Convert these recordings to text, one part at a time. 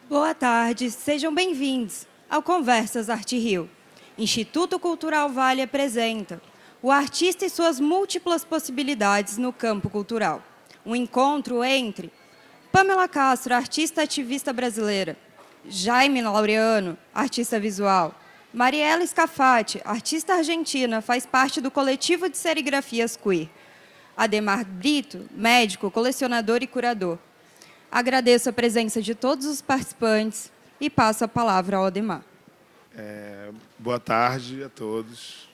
Boa tarde, sejam bem-vindos ao Conversas Arte Rio. Instituto Cultural Vale apresenta o artista e suas múltiplas possibilidades no campo cultural. Um encontro entre Pamela Castro, artista ativista brasileira, Jaime Laureano, artista visual, Mariela Scafati, artista argentina, faz parte do coletivo de serigrafias queer, Ademar Brito, médico, colecionador e curador. Agradeço a presença de todos os participantes e passo a palavra ao Ademar. Boa tarde a todos.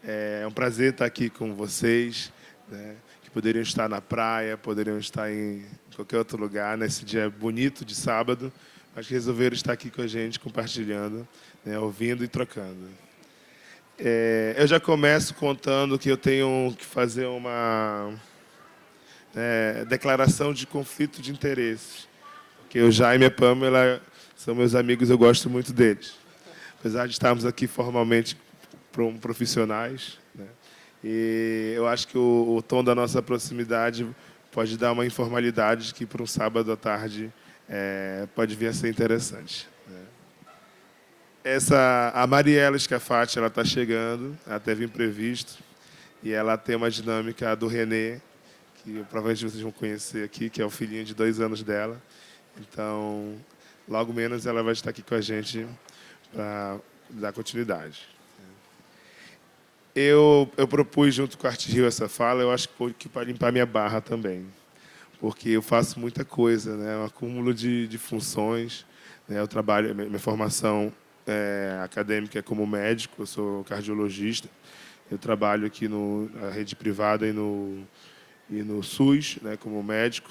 É um prazer estar aqui com vocês, né, que poderiam estar na praia, poderiam estar em qualquer outro lugar, nesse dia bonito de sábado, mas que resolveram estar aqui com a gente, compartilhando, né, ouvindo e trocando. Eu já começo contando que eu tenho que fazer uma declaração de conflito de interesses, porque o Jaime e a Pamela são meus amigos, eu gosto muito deles. Apesar de estarmos aqui formalmente profissionais, né, e eu acho que o tom da nossa proximidade pode dar uma informalidade que, para um sábado à tarde, pode vir a ser interessante. Né. A Mariela Scafati, ela está chegando, ela teve imprevisto, e ela tem uma dinâmica do Renê, que provavelmente vocês vão conhecer aqui, que é o filhinho de 2 anos dela. Então, logo menos ela vai estar aqui com a gente para dar continuidade. Eu propus, junto com a Arte Rio, essa fala, eu acho que para limpar minha barra também, porque eu faço muita coisa, né? Um acúmulo de funções. Né? Eu trabalho, minha formação acadêmica é como médico, eu sou cardiologista, eu trabalho aqui na rede privada e no SUS, né, como médico,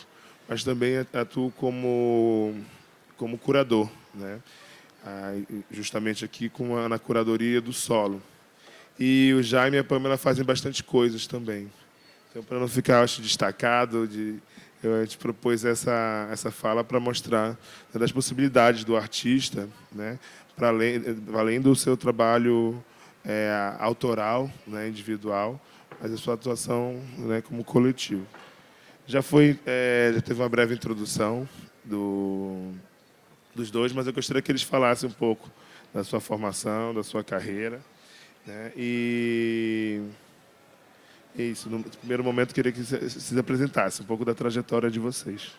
mas também atuo como curador, né, justamente aqui na curadoria do solo. E o Jaime e a Pamela fazem bastante coisas também. Então, para não ficar, acho, destacado, a gente propôs essa fala para mostrar, né, das possibilidades do artista, né, para além do seu trabalho autoral, né, individual, mas a sua atuação, né, como coletivo. Já teve uma breve introdução dos dois, mas eu gostaria que eles falassem um pouco da sua formação, da sua carreira. Né, e isso, no primeiro momento, queria que se apresentassem um pouco da trajetória de vocês.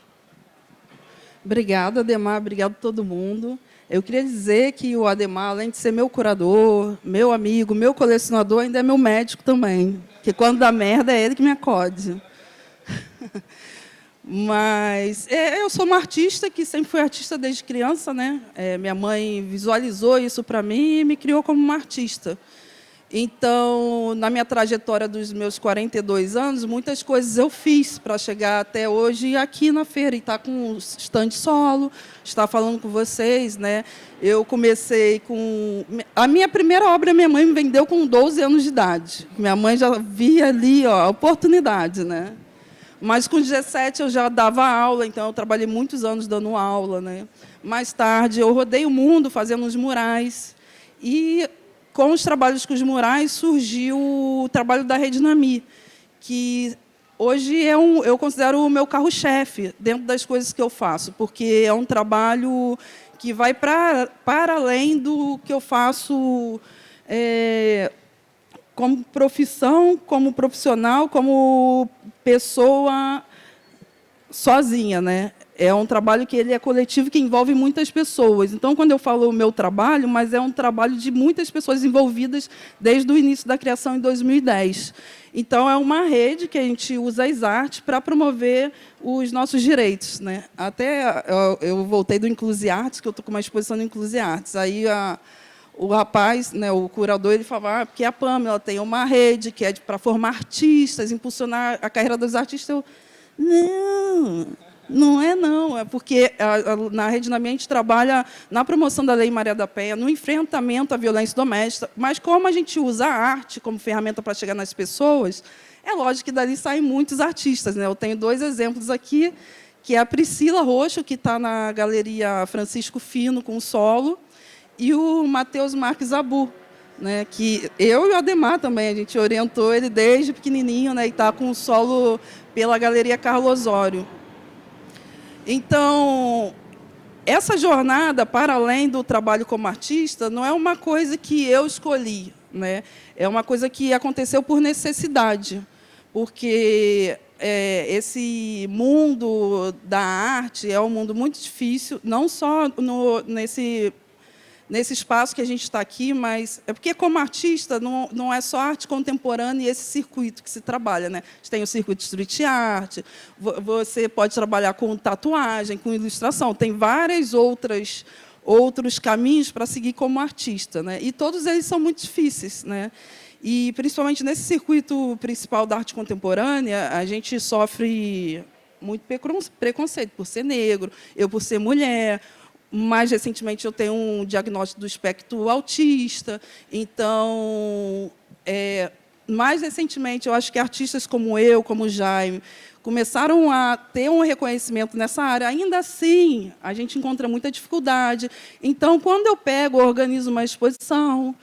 Obrigada, Ademar. Obrigado a todo mundo. Eu queria dizer que o Ademar, além de ser meu curador, meu amigo, meu colecionador, ainda é meu médico também. Que quando dá merda, é ele que me acode. Mas eu sou uma artista que sempre fui artista desde criança, né? Minha mãe visualizou isso para mim e me criou como uma artista. Então, na minha trajetória dos meus 42 anos, muitas coisas eu fiz para chegar até hoje aqui na feira e estar com um stand solo, estar falando com vocês, né? Eu comecei com... A minha primeira obra, minha mãe me vendeu com 12 anos de idade. Minha mãe já via ali, ó, a oportunidade, né? Mas com 17 eu já dava aula, então eu trabalhei muitos anos dando aula, né? Mais tarde eu rodei o mundo fazendo os murais e com os trabalhos com os murais surgiu o trabalho da Rede Nami, que hoje eu considero o meu carro-chefe dentro das coisas que eu faço, porque é um trabalho que vai para além do que eu faço como profissão, como profissional, como pessoa sozinha, né? É um trabalho que ele é coletivo, que envolve muitas pessoas. Então, quando eu falo o meu trabalho, mas é um trabalho de muitas pessoas envolvidas desde o início da criação, em 2010. Então, é uma rede que a gente usa as artes para promover os nossos direitos. Né? Até eu voltei do Inclusi Artes, que eu estou com uma exposição no Inclusi Artes. Aí o rapaz, né, o curador, ele falava porque a Pamela tem uma rede que é para formar artistas, impulsionar a carreira dos artistas. Eu, não é não, é porque na Rede Nami a gente trabalha na promoção da Lei Maria da Penha, no enfrentamento à violência doméstica, mas como a gente usa a arte como ferramenta para chegar nas pessoas, é lógico que dali saem muitos artistas. Né? Eu tenho 2 exemplos aqui, que é a Priscila Roxo, que está na Galeria Francisco Fino, com solo, e o Matheus Marques Abu, né? Que eu e o Ademar também, a gente orientou ele desde pequenininho, né? E está com solo pela Galeria Carlos Osório. Então, essa jornada, para além do trabalho como artista, não é uma coisa que eu escolhi, né? É uma coisa que aconteceu por necessidade, porque esse mundo da arte é um mundo muito difícil, não só nesse espaço que a gente está aqui, mas é porque, como artista, não é só arte contemporânea e esse circuito que se trabalha, né? A gente tem o circuito de street art, você pode trabalhar com tatuagem, com ilustração, tem vários outros caminhos para seguir como artista, né? E todos eles são muito difíceis, né? E, principalmente nesse circuito principal da arte contemporânea, a gente sofre muito preconceito por ser negro, eu por ser mulher. Mais recentemente, eu tenho um diagnóstico do espectro autista. Então, mais recentemente, eu acho que artistas como eu, como o Jaime, começaram a ter um reconhecimento nessa área. Ainda assim, a gente encontra muita dificuldade. Então, quando eu organizo uma exposição,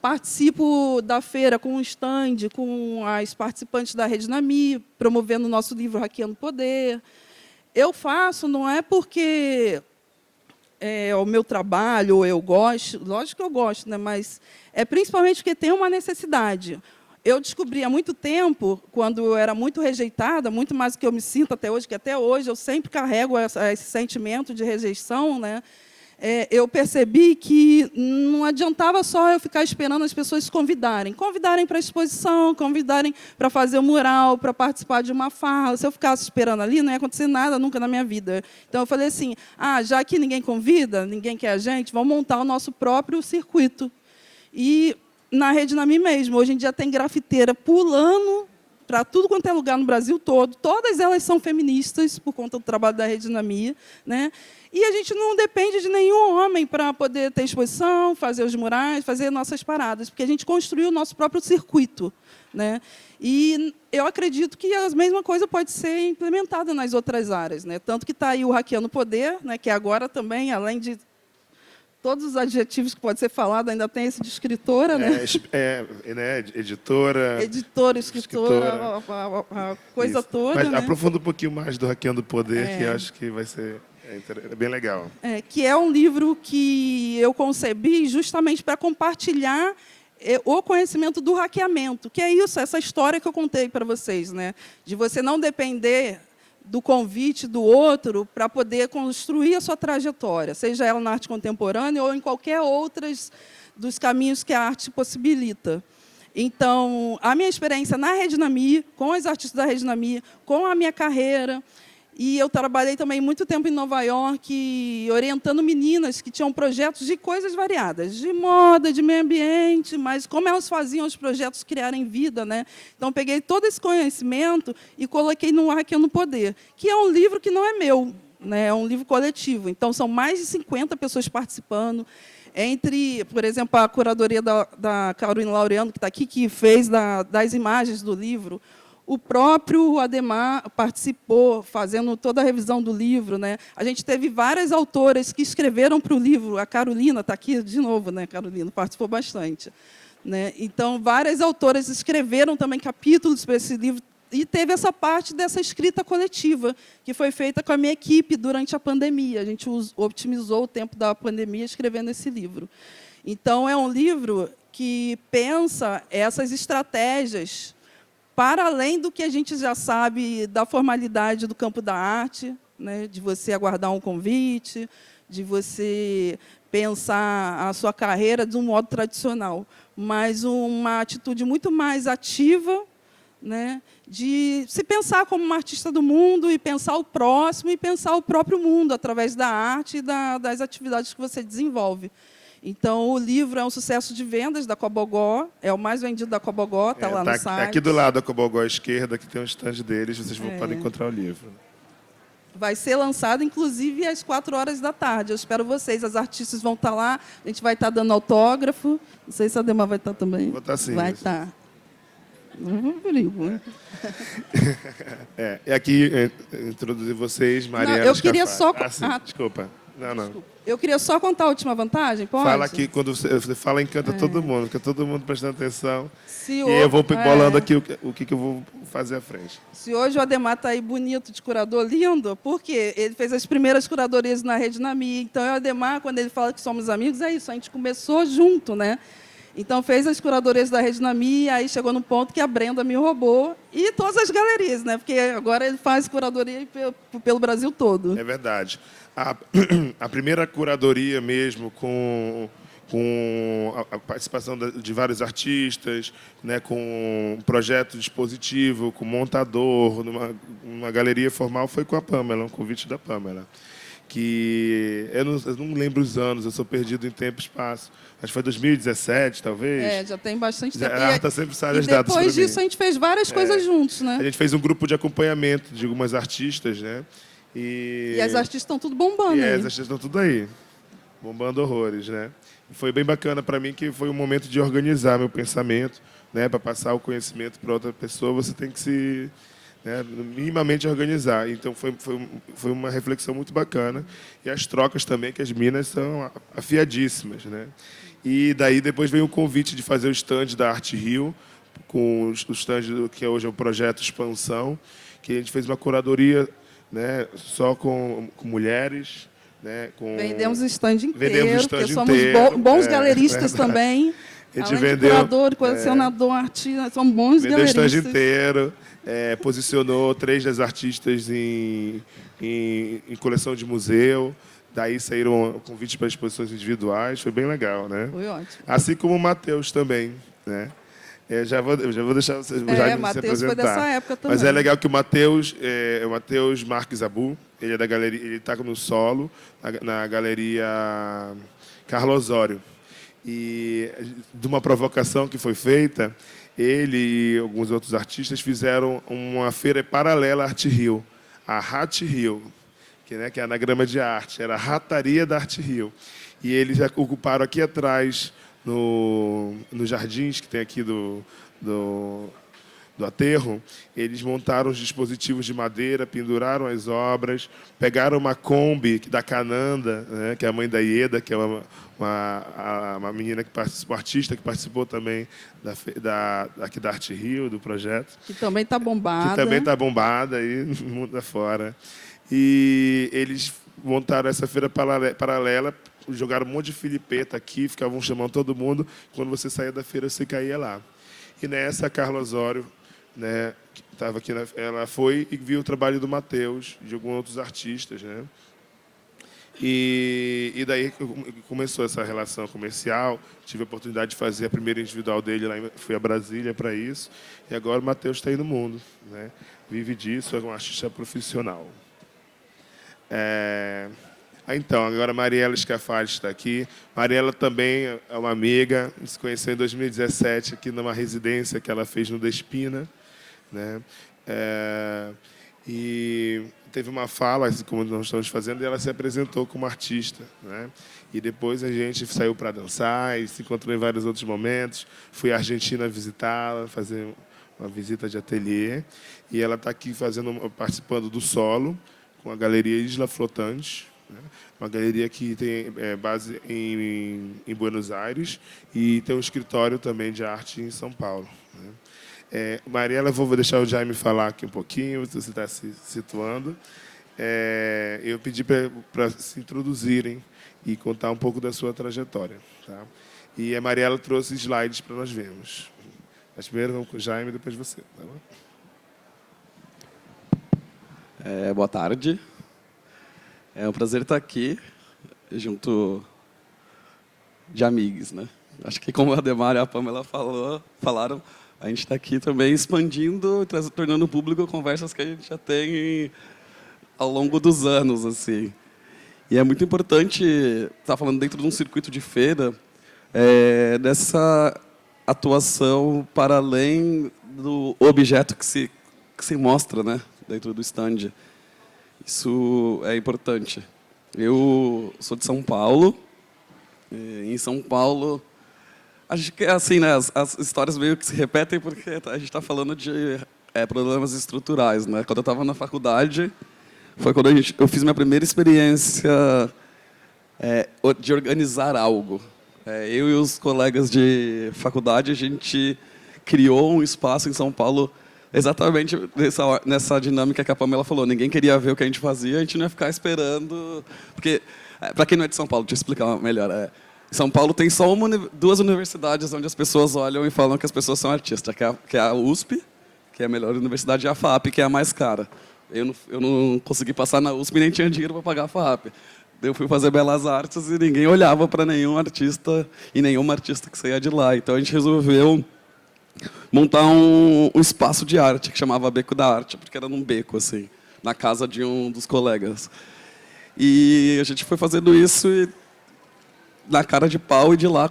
participo da feira com um stand, com as participantes da Rede Nami, promovendo o nosso livro Hackeando Poder, eu faço, não é porque o meu trabalho, ou eu gosto, lógico que eu gosto, né? Mas é principalmente porque tem uma necessidade. Eu descobri há muito tempo, quando eu era muito rejeitada, muito mais do que eu me sinto até hoje, que até hoje eu sempre carrego esse sentimento de rejeição, né? Eu percebi que não adiantava só eu ficar esperando as pessoas convidarem para a exposição, convidarem para fazer o mural, para participar de uma farra. Se eu ficasse esperando ali, não ia acontecer nada nunca na minha vida. Então, eu falei assim, já que ninguém convida, ninguém quer a gente, vamos montar o nosso próprio circuito. E, na Rede Nami mesmo, hoje em dia tem grafiteira pulando para tudo quanto é lugar no Brasil todo. Todas elas são feministas, por conta do trabalho da Rede Nami, né? E a gente não depende de nenhum homem para poder ter exposição, fazer os murais, fazer nossas paradas, porque a gente construiu o nosso próprio circuito, né? E eu acredito que a mesma coisa pode ser implementada nas outras áreas, né? Tanto que está aí o Hackeando Poder, né? Que agora também, além de todos os adjetivos que pode ser falado, ainda tem esse de escritora, né? Editora, escritora, a coisa isso. toda. Mas né? aprofunda um pouquinho mais do Hackeando Poder, que eu acho que vai ser bem legal. Que é um livro que eu concebi justamente para compartilhar o conhecimento do hackeamento, que é isso, essa história que eu contei para vocês, né? De você não depender do convite do outro para poder construir a sua trajetória, seja ela na arte contemporânea ou em qualquer outras dos caminhos que a arte possibilita. Então, a minha experiência na Rede Nami, com os artistas da Rede Nami, com a minha carreira, e eu trabalhei também muito tempo em Nova York, orientando meninas que tinham projetos de coisas variadas, de moda, de meio ambiente, mas como elas faziam os projetos criarem vida, né? Então, peguei todo esse conhecimento e coloquei no Hackeando Poder, que é um livro que não é meu, né? É um livro coletivo. Então, são mais de 50 pessoas participando, entre, por exemplo, a curadoria da Carolina Laureano, que está aqui, que fez das imagens do livro. O próprio Ademar participou, fazendo toda a revisão do livro, né? A gente teve várias autoras que escreveram para o livro. A Carolina está aqui de novo, né? Carolina participou bastante, né? Então, várias autoras escreveram também capítulos para esse livro. E teve essa parte dessa escrita coletiva, que foi feita com a minha equipe durante a pandemia. A gente otimizou o tempo da pandemia escrevendo esse livro. Então, é um livro que pensa essas estratégias para além do que a gente já sabe da formalidade do campo da arte, né? De você aguardar um convite, de você pensar a sua carreira de um modo tradicional, mas uma atitude muito mais ativa, né? De se pensar como uma artista do mundo e pensar o próximo e pensar o próprio mundo através da arte e das atividades que você desenvolve. Então, o livro é um sucesso de vendas da Cobogó, é o mais vendido da Cobogó, está lá no site. Aqui do lado da Cobogó à esquerda, que tem um stand deles, vocês podem encontrar o livro. Vai ser lançado, inclusive, às 4h. Eu espero vocês, as artistas vão estar lá, a gente vai estar dando autógrafo. Não sei se a Ademar vai estar também. Vou estar sim. Vai estar. E aqui, introduzir vocês, Mariana Eu queria só... desculpa. Não. Eu queria só contar a última vantagem, pode? Fala aqui, quando você fala, encanta todo mundo, fica todo mundo prestando atenção. Se E eu vou bolando é. aqui o que eu vou fazer à frente. Se hoje o Ademar está aí bonito, de curador lindo, porque ele fez as primeiras curadorias na Rede Nami. Então, o Ademar, quando ele fala que somos amigos, é isso, a gente começou junto, né? Então, fez as curadorias da Rede Nami, aí chegou no ponto que a Brenda me roubou, e todas as galerias, né? Porque agora ele faz curadoria pelo Brasil todo. É verdade. A primeira curadoria mesmo, com a participação de vários artistas, né, com um projeto dispositivo, com montador, numa galeria formal, foi com a Pamela, um convite da Pamela. Que eu não lembro os anos, eu sou perdido em tempo e espaço. Acho que foi 2017, talvez. É, já tem bastante tempo. A Arta sempre sabe as datas. Depois disso, a gente fez várias coisas juntos, né? A gente fez um grupo de acompanhamento de algumas artistas, né? E as artistas estão tudo bombando. E as artistas estão tudo aí, bombando horrores, né? E foi bem bacana para mim, que foi um momento de organizar meu pensamento, né? Para passar o conhecimento para outra pessoa, você tem que se, né, minimamente organizar. Então foi uma reflexão muito bacana, e as trocas também, que as minas são afiadíssimas, né? E daí depois veio o convite de fazer o stand da Arte Rio, com o stand que hoje é o projeto Expansão, que a gente fez uma curadoria, né, só com mulheres, né, vendemos o stand inteiro, vendemos o stand porque somos inteiro, bons galeristas também. A gente Além vendeu, de curador, colecionador, artista, somos bons vendeu galeristas. o stand inteiro, posicionou 3 das artistas em coleção de museu. Daí saíram convites para exposições individuais, foi bem legal, né? Foi ótimo. Assim como o Matheus também, né? Eu já vou deixar o Jaime se Matheus foi apresentar. dessa época também. Mas é legal que o Matheus Marques Abu, ele é da galeria, ele está no solo na galeria Carlos Osório. E de uma provocação que foi feita, ele e alguns outros artistas fizeram uma feira paralela à Arte Rio, a Arte Rio, que é anagrama de arte, era a Rataria da Arte Rio. E eles já ocuparam aqui atrás, nos jardins que tem aqui do aterro, eles montaram os dispositivos de madeira, penduraram as obras, pegaram uma Kombi da Cananda, né, que é a mãe da Ieda, que é uma menina que participou, artista que participou também aqui da Arte Rio, do projeto. Que também está bombada. Que também está bombada aí no mundo afora. E eles montaram essa feira paralela, jogaram um monte de filipeta aqui, ficavam chamando todo mundo. Quando você saía da feira, você caía lá. E nessa, a Carla Osório, né, que estava aqui, ela foi e viu o trabalho do Matheus, de alguns outros artistas, né? E daí começou essa relação comercial. Tive a oportunidade de fazer a primeira individual dele, fui a Brasília para isso. E agora o Matheus está aí no mundo, né? Vive disso, é um artista profissional. Então, agora a Mariela Scafari está aqui. Mariela também é uma amiga, se conheceu em 2017 aqui numa residência que ela fez no Despina, né? E teve uma fala, assim como nós estamos fazendo, e ela se apresentou como artista, né? E depois a gente saiu para dançar e se encontrou em vários outros momentos. Fui à Argentina visitá-la, fazer uma visita de ateliê. E ela está aqui participando do solo, com a Galeria Isla Flotante, né? Uma galeria que tem base em Buenos Aires e tem um escritório também de arte em São Paulo, né? Mariela, vou deixar o Jaime falar aqui um pouquinho, você está se situando. Eu pedi para se introduzirem e contar um pouco da sua trajetória, tá? E a Mariela trouxe slides para nós vermos. Mas primeiro vamos com o Jaime, depois você. Tá bom? Boa tarde. É um prazer estar aqui, junto de amigos, né? Acho que, como a Ademar e a Pamela falaram, a gente está aqui também expandindo, tornando público conversas que a gente já tem ao longo dos anos, assim. E é muito importante estar falando dentro de um circuito de feira, dessa atuação para além do objeto que se mostra, né, dentro do stand. Isso é importante. Eu sou de São Paulo. Em São Paulo, acho que é assim, né? As histórias meio que se repetem porque a gente está falando de problemas estruturais, né? Quando eu estava na faculdade, foi quando eu fiz minha primeira experiência de organizar algo. Eu e os colegas de faculdade, a gente criou um espaço em São Paulo exatamente nessa dinâmica que a Pamela falou. Ninguém queria ver o que a gente fazia, a gente não ia ficar esperando. Porque, para quem não é de São Paulo, deixa eu explicar melhor. São Paulo tem só duas universidades onde as pessoas olham e falam que as pessoas são artistas, que é a USP, que é a melhor universidade, e a FAP, que é a mais cara. Eu não consegui passar na USP, nem tinha dinheiro para pagar a FAP. Eu fui fazer Belas Artes e ninguém olhava para nenhum artista e nenhuma artista que saía de lá. Então a gente resolveu montar um espaço de arte que chamava Beco da Arte, porque era num beco, assim, na casa de um dos colegas. E a gente foi fazendo isso e, na cara de pau, e de lá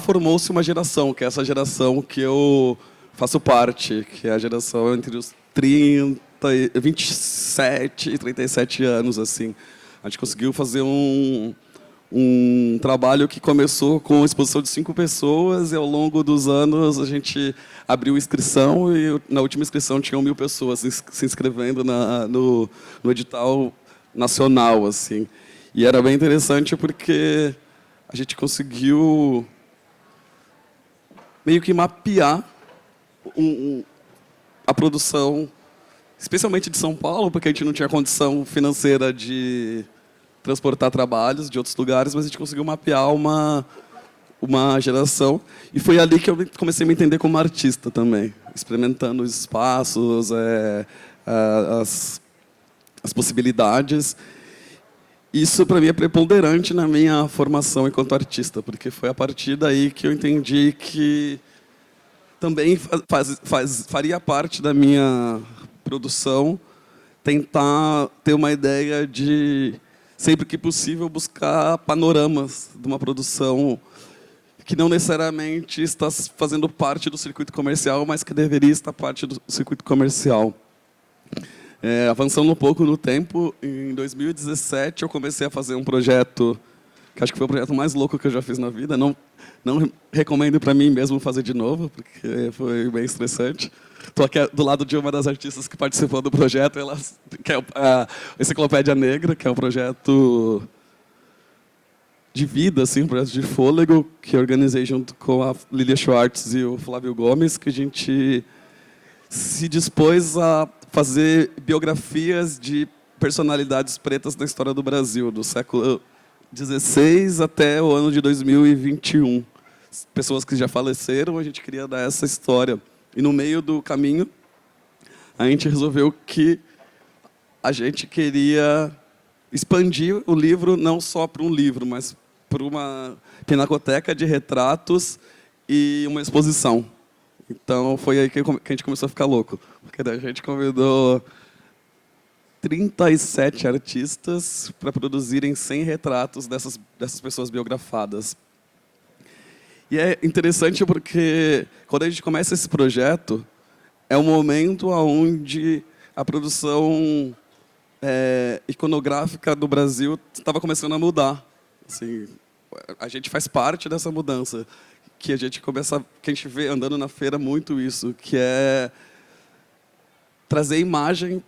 formou-se uma geração, que é essa geração que eu faço parte, que é a geração entre os 27 e 37 anos, assim. A gente conseguiu fazer um trabalho que começou com a exposição de 5 pessoas e, ao longo dos anos, a gente abriu inscrição e, na última inscrição, tinham 1.000 pessoas se inscrevendo no edital nacional, assim. E era bem interessante porque a gente conseguiu meio que mapear a produção, especialmente de São Paulo, porque a gente não tinha condição financeira de transportar trabalhos de outros lugares, mas a gente conseguiu mapear uma geração. E foi ali que eu comecei a me entender como artista também, experimentando os espaços, as possibilidades. Isso, para mim, é preponderante na minha formação enquanto artista, porque foi a partir daí que eu entendi que também faria parte da minha produção tentar ter uma ideia de, sempre que possível, buscar panoramas de uma produção que não necessariamente está fazendo parte do circuito comercial, mas que deveria estar parte do circuito comercial. Avançando um pouco no tempo, em 2017 eu comecei a fazer um projeto, que acho que foi o projeto mais louco que eu já fiz na vida. Não recomendo para mim mesmo fazer de novo, porque foi bem estressante. Estou aqui do lado de uma das artistas que participou do projeto, que é a Enciclopédia Negra, que é um projeto de vida, assim, um projeto de fôlego, que eu organizei junto com a Lilia Schwartz e o Flávio Gomes, que a gente se dispôs a fazer biografias de personalidades pretas da história do Brasil, do século XVI até o ano de 2021. Pessoas que já faleceram, a gente queria dar essa história. E no meio do caminho, a gente resolveu que a gente queria expandir o livro não só para um livro, mas para uma pinacoteca de retratos e uma exposição. Então, foi aí que a gente começou a ficar louco. Porque a gente convidou 37 artistas para produzirem 100 retratos dessas pessoas biografadas. E é interessante porque, quando a gente começa esse projeto, é um momento onde a produção iconográfica do Brasil estava começando a mudar. Assim, a gente faz parte dessa mudança, que a gente vê andando na feira muito isso, que é trazer imagem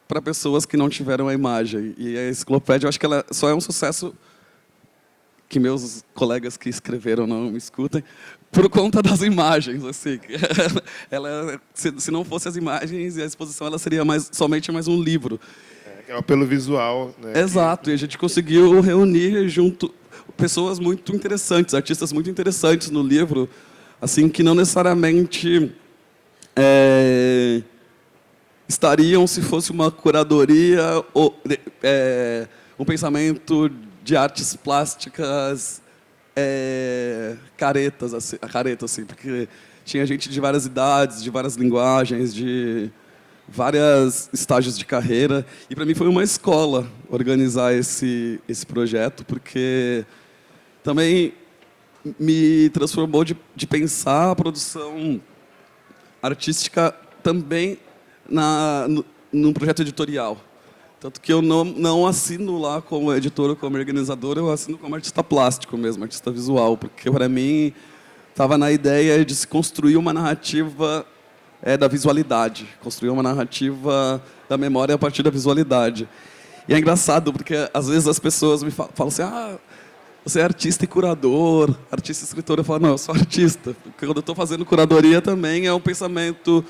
para pessoas que não tiveram a imagem. E a enciclopédia, eu acho que ela só é um sucesso, que meus colegas que escreveram não me escutem, por conta das imagens. Assim. Se não fosse as imagens e a exposição, ela seria somente mais um livro. É um apelo visual. Né? Exato, e a gente conseguiu reunir junto pessoas muito interessantes, artistas muito interessantes no livro, assim, que não necessariamente estariam se fosse uma curadoria ou um pensamento de artes plásticas caretas, assim, porque tinha gente de várias idades, de várias linguagens, de vários estágios de carreira. E, para mim, foi uma escola organizar esse projeto, porque também me transformou de pensar a produção artística também num projeto editorial. Tanto que eu não assino lá como editor ou como organizador, eu assino como artista plástico mesmo, artista visual, porque, para mim, estava na ideia de se construir uma narrativa da visualidade, construir uma narrativa da memória a partir da visualidade. E é engraçado, porque às vezes as pessoas me falam assim, você é artista e curador, artista e escritor. Eu falo, não, eu sou artista. Porque quando eu estou fazendo curadoria também é um pensamento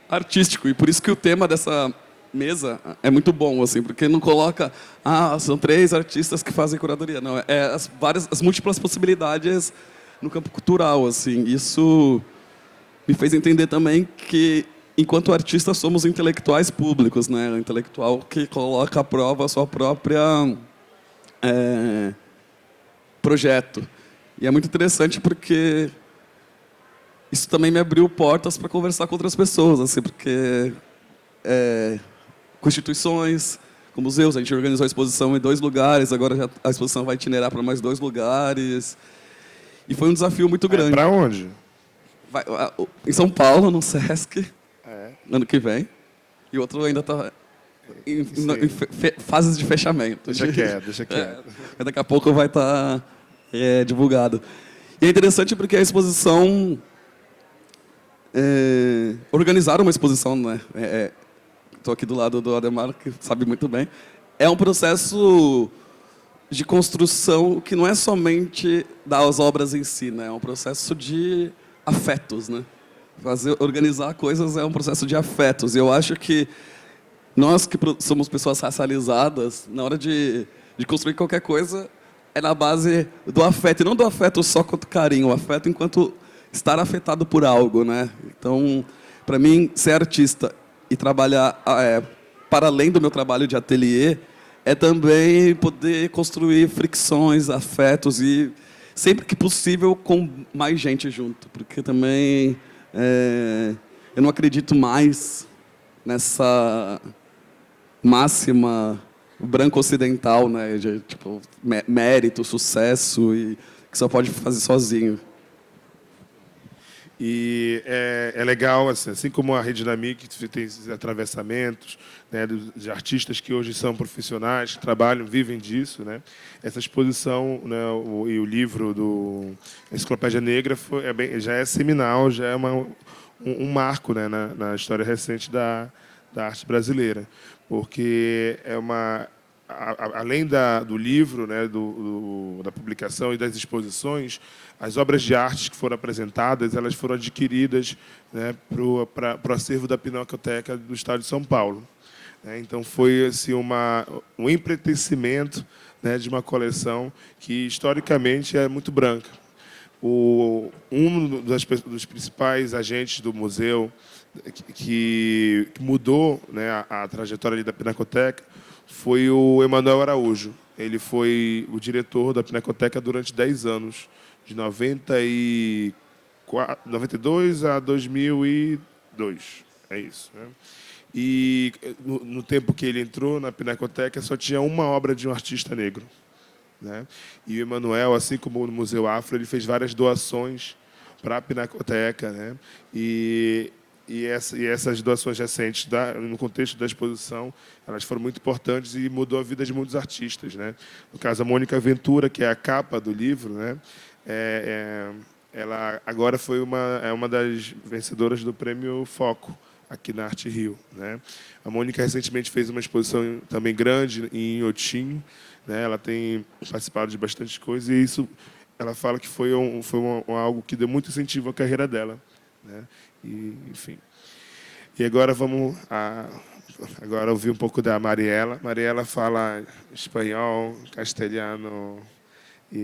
artístico. E por isso que o tema dessa mesa é muito bom, assim, porque não coloca, são 3 artistas que fazem curadoria. Não, é as múltiplas possibilidades no campo cultural, assim. Isso me fez entender também que, enquanto artistas, somos intelectuais públicos, né? O intelectual que coloca à prova a sua própria projeto. E é muito interessante porque isso também me abriu portas para conversar com outras pessoas, assim, porque com instituições, com museus, a gente organizou a exposição em 2 lugares, agora a exposição vai itinerar para mais 2 lugares. E foi um desafio muito grande. Para onde? Em São Paulo, no Sesc, ano que vem. E o outro ainda está em fases de fechamento. Deixa quieto. Daqui a pouco vai estar divulgado. E é interessante porque a exposição... organizaram uma exposição, né? Estou aqui do lado do Ademar, que sabe muito bem. É um processo de construção que não é somente das obras em si, né? É um processo de afetos, né? Organizar coisas é um processo de afetos. E eu acho que nós que somos pessoas racializadas, na hora de construir qualquer coisa, é na base do afeto. E não do afeto só quanto carinho, o afeto enquanto estar afetado por algo, né? Então, para mim, ser artista e trabalhar para além do meu trabalho de ateliê é também poder construir fricções, afetos e, sempre que possível, com mais gente junto. Porque também eu não acredito mais nessa máxima branco-ocidental, né? De, tipo, mérito, sucesso, e que só pode fazer sozinho. E é legal, assim como a Rede Dinamic tem esses atravessamentos, né, de artistas que hoje são profissionais, que trabalham, vivem disso, né? Essa exposição, né, e o livro do Enciclopédia Negra já é seminal, já é um marco, né, na história recente da arte brasileira, porque além do livro, né, da publicação e das exposições, as obras de arte que foram apresentadas, elas foram adquiridas, né, para o acervo da Pinacoteca do Estado de São Paulo. Então, foi assim, um empretecimento, né, de uma coleção que, historicamente, é muito branca. Um dos principais agentes do museu que mudou, né, a trajetória ali da Pinacoteca foi o Emanuel Araújo. Ele foi o diretor da Pinacoteca durante 10 anos, de 92 a 2002. É isso, né? E no tempo que ele entrou na Pinacoteca, só tinha uma obra de um artista negro, né? E o Emanuel, assim como no Museu Afro, ele fez várias doações para a Pinacoteca, né? E essas doações recentes, no contexto da exposição, elas foram muito importantes e mudou a vida de muitos artistas, né? No caso, a Mônica Ventura, que é a capa do livro, né? Ela agora foi uma das vencedoras do Prêmio Foco, aqui na Arte Rio, né? A Mônica recentemente fez uma exposição também grande em Inhotim, né? Ela tem participado de bastante coisa e isso, ela fala que foi algo que deu muito incentivo à carreira dela, né? E, enfim. E agora vamos ouvir um pouco da Mariela. Mariela fala espanhol, castelhano,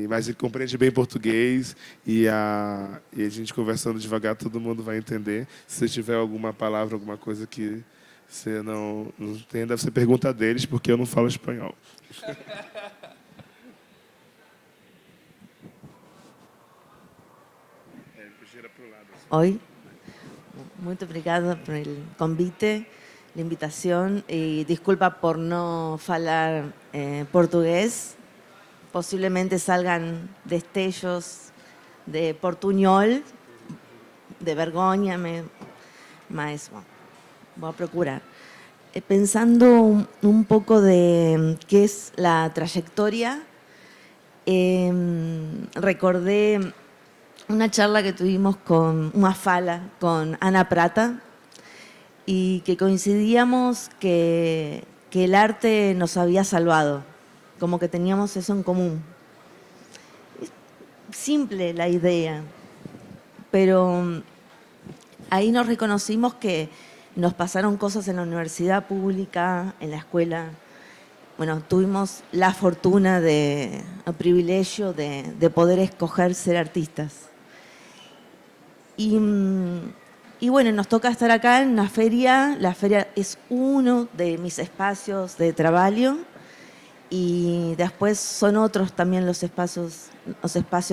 mas ele compreende bem português e a gente conversando devagar, todo mundo vai entender. Se você tiver alguma palavra, alguma coisa que você não entenda, você pergunta deles, porque eu não falo espanhol. Oi, muito obrigada por el convite, la invitación y disculpa por no falar portugués. Posiblemente salgan destellos de portuñol, de vergonha, mas bueno, voy a procurar. Pensando un poco de qué es la trayectoria, recordé una charla que tuvimos una fala con Ana Prata y que coincidíamos que que el arte nos había salvado, como que teníamos eso en común. Es simple la idea, pero ahí nos reconocimos que nos pasaron cosas en la universidad pública, en la escuela. Bueno, tuvimos la fortuna, el privilegio de poder escoger ser artistas. Y bueno, nos toca estar acá en una feria. La feria es uno de mis espacios de trabajo y después son otros también los espacios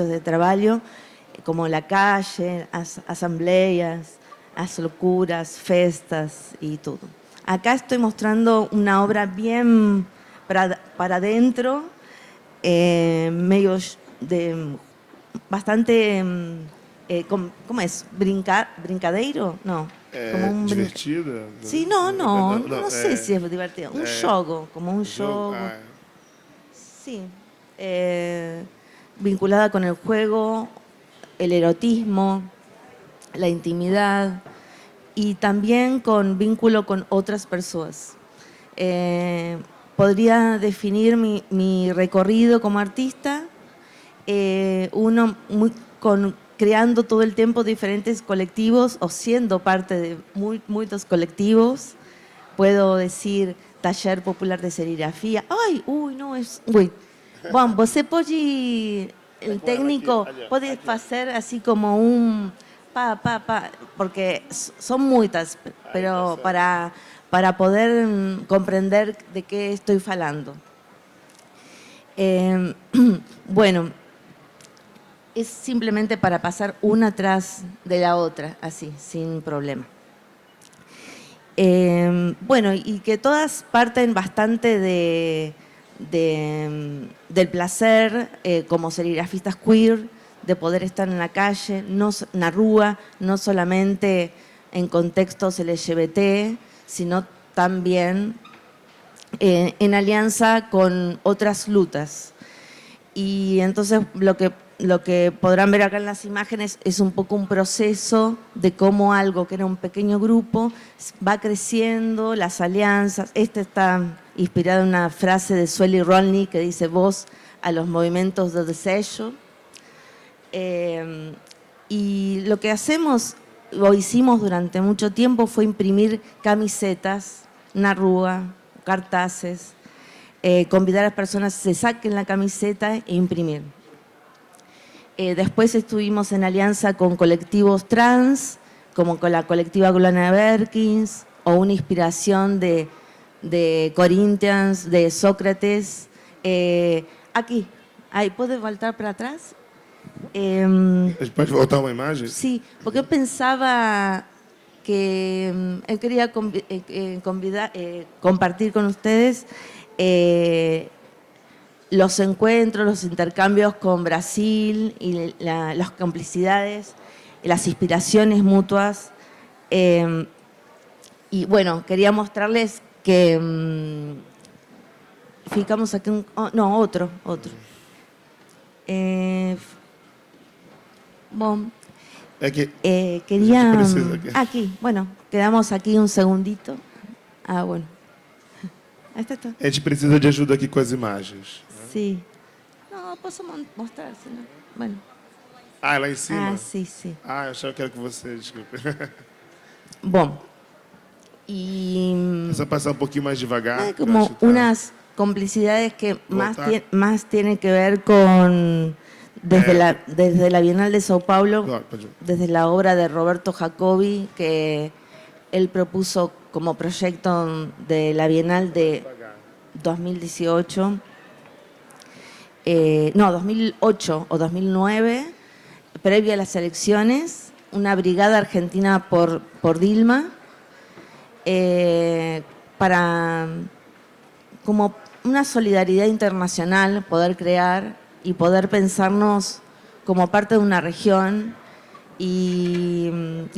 de trabajo, como la calle, asambleas, las locuras, festas y todo. Acá estoy mostrando una obra bien para adentro, medio de bastante, ¿cómo es? ¿Brincadeiro? No. Como un divertida? Sí, no sé si es divertido. Un jogo, como un jogo. Sí. Vinculada con el juego, el erotismo, la intimidad y también con vínculo con otras personas. Podría definir mi recorrido como artista, creando todo el tiempo diferentes colectivos o siendo parte de muchos colectivos. Puedo decir taller popular de serigrafía. Bom, você pode, el técnico puede hacer así como un porque son muchas, pero para poder comprender de qué estoy hablando. Bueno, es simplemente para pasar una atrás de la otra, así, sin problema. Bueno, y que todas parten bastante del placer como serigrafistas queer, de poder estar en la calle, en la rúa, no solamente en contextos LGBT, sino también en alianza con otras lutas. Y entonces lo que podrán ver acá en las imágenes es un poco un proceso de cómo algo que era un pequeño grupo va creciendo, las alianzas. Este está inspirado en una frase de Sueli Rolny que dice: voz a los movimientos de deseo. Y lo que hacemos o hicimos durante mucho tiempo fue imprimir camisetas, una rúa, cartaces, convidar a las personas a que se saquen la camiseta e imprimir. Después estuvimos en alianza con colectivos trans, como con la colectiva Glona Berkins, o una inspiración de Corinthians, de Sócrates. Aquí, ahí, ¿puede voltar para atrás? A gente pode voltar uma imagem? Sí, porque yo pensaba que él quería compartir con ustedes los encuentros, los intercambios con Brasil y las complicidades, las inspiraciones mutuas. Y bueno, quería mostrarles que fijamos aquí otro. Bueno, quería aquí, bueno, quedamos aquí un segundito. Bueno. Ahí está. A gente precisa de ajuda aqui com as imagens. Sí. No, posso mostrar, senão. Bueno. Lá em cima? Sí. Eu achava que era com você, desculpa. Bom, y... É só passar um pouquinho mais devagar. como unas complicidades que más tienen que ver con... Desde la Bienal de Sao Paulo, desde la obra de Roberto Jacobi, que él propuso como proyecto de la Bienal de 2018, 2008 o 2009, previo a las elecciones, una brigada argentina por Dilma, para como una solidaridad internacional poder crear y poder pensarnos como parte de una región y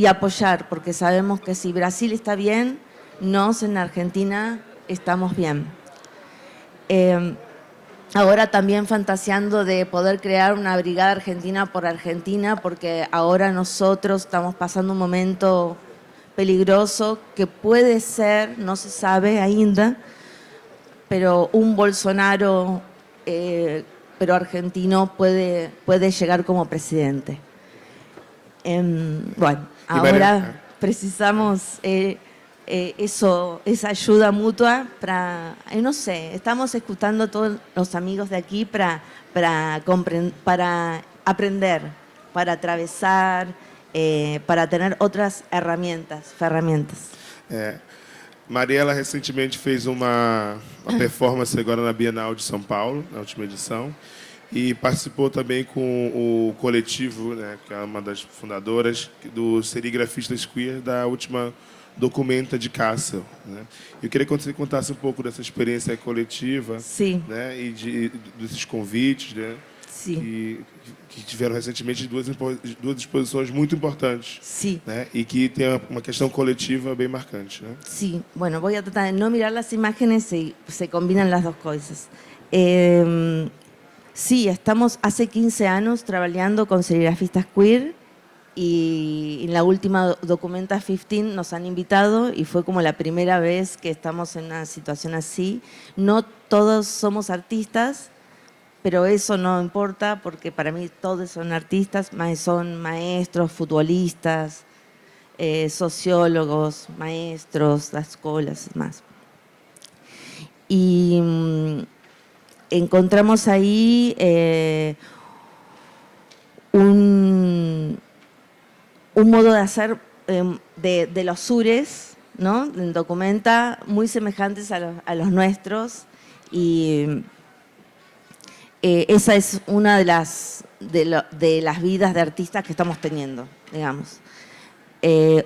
apoyar, porque sabemos que si Brasil está bien, nos en Argentina estamos bien. Ahora también fantaseando de poder crear una brigada argentina por Argentina, porque ahora nosotros estamos pasando un momento peligroso que puede ser, no se sabe ainda, pero un Bolsonaro, pero argentino, puede llegar como presidente. Bueno, ahora precisamos esa ayuda mutua para, no sé, estamos escuchando a todos los amigos de aquí para aprender, para atravesar, para tener outras ferramentas. Mariela recentemente fez uma performance agora na Bienal de São Paulo, na última edição, e participou também com o coletivo, né, que é uma das fundadoras, dos serigrafistas queer da última Documenta de Kassel, né? Eu queria que você contasse um pouco dessa experiência coletiva, Sim. né, e desses convites, né, Sim. que tiveram recentemente duas exposições muito importantes. Sí. Né, y que tiene una cuestión colectiva bien marcante. ¿No? Sí, bueno, voy a tratar de no mirar las imágenes y se combinan las dos cosas. Sí, estamos hace 15 años trabajando con serigrafistas queer y en la última Documenta 15 nos han invitado y fue como la primera vez que estamos en una situación así. No todos somos artistas, pero eso no importa porque para mí todos son artistas, son maestros, futbolistas, sociólogos, maestros, las escuelas, más. Y encontramos ahí un modo de hacer de los sures, ¿no? En Documenta, muy semejantes a los nuestros, y esa es una de las vidas de artistas que estamos teniendo, digamos.